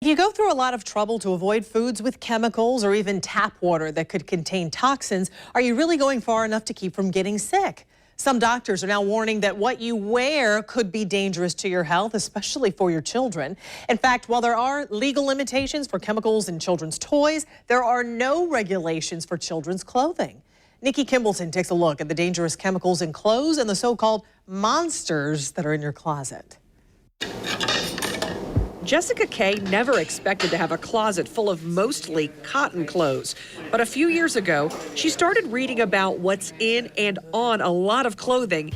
If you go through a lot of trouble to avoid foods with chemicals or even tap water that could contain toxins, are you really going far enough to keep from getting sick? Some doctors are now warning that what you wear could be dangerous to your health, especially for your children. In fact, while there are legal limitations for chemicals in children's toys, there are no regulations for children's clothing. Nikki Kimbleton takes a look at the dangerous chemicals in clothes and the so-called monsters that are in your closet. Jessica Kay never expected to have a closet full of mostly cotton clothes. But a few years ago, she started reading about what's in and on a lot of clothing,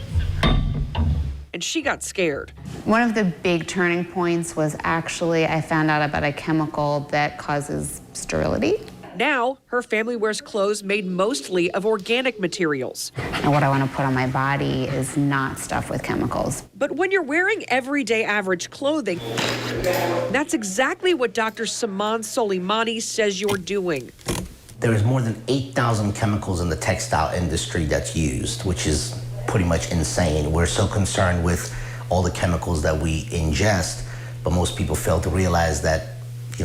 and she got scared. One of the big turning points was actually I found out about a chemical that causes sterility. Now, her family wears clothes made mostly of organic materials. And what I want to put on my body is not stuff with chemicals. But when you're wearing everyday average clothing, that's exactly what Dr. Saman Soleimani says you're doing. There is more than 8,000 chemicals in the textile industry that's used, which is pretty much insane. We're so concerned with all the chemicals that we ingest, but most people fail to realize that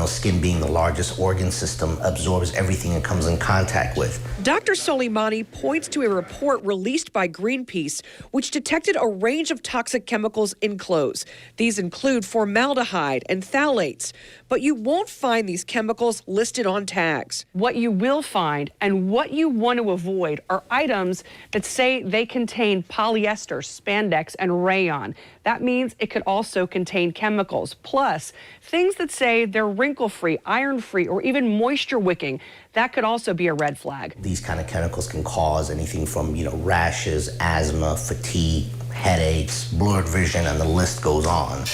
skin being the largest organ system absorbs everything it comes in contact with. Dr. Soleimani points to a report released by Greenpeace, which detected a range of toxic chemicals in clothes. These include formaldehyde and phthalates, but you won't find these chemicals listed on tags. What you will find and what you want to avoid are items that say they contain polyester, spandex, and rayon. That means it could also contain chemicals, plus things that say they're wrinkle-free, iron-free, or even moisture-wicking. That could also be a red flag. These kind of chemicals can cause anything from, rashes, asthma, fatigue, headaches, blurred vision, and the list goes on.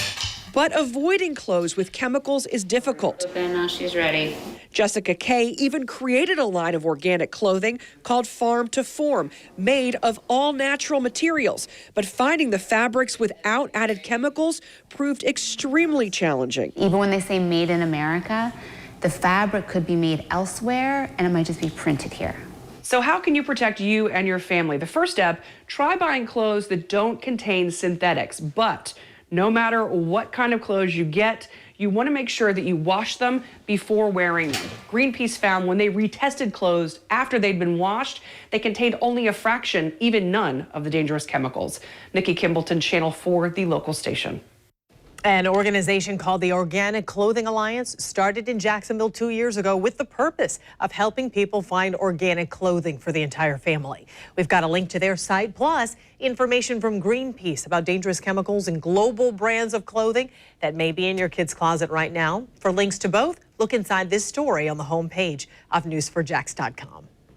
But avoiding clothes with chemicals is difficult. Okay, now she's ready. Jessica Kay even created a line of organic clothing called Farm to Form, made of all natural materials. But finding the fabrics without added chemicals proved extremely challenging. Even when they say made in America, the fabric could be made elsewhere and it might just be printed here. So how can you protect you and your family? The first step, try buying clothes that don't contain synthetics. But no matter what kind of clothes you get, you want to make sure that you wash them before wearing them. Greenpeace found when they retested clothes after they'd been washed, they contained only a fraction, even none, of the dangerous chemicals. Nikki Kimbleton, Channel 4, the local station. An organization called the Organic Clothing Alliance started in Jacksonville 2 years ago with the purpose of helping people find organic clothing for the entire family. We've got a link to their site, plus information from Greenpeace about dangerous chemicals and global brands of clothing that may be in your kid's closet right now. For links to both, look inside this story on the homepage of news4jax.com.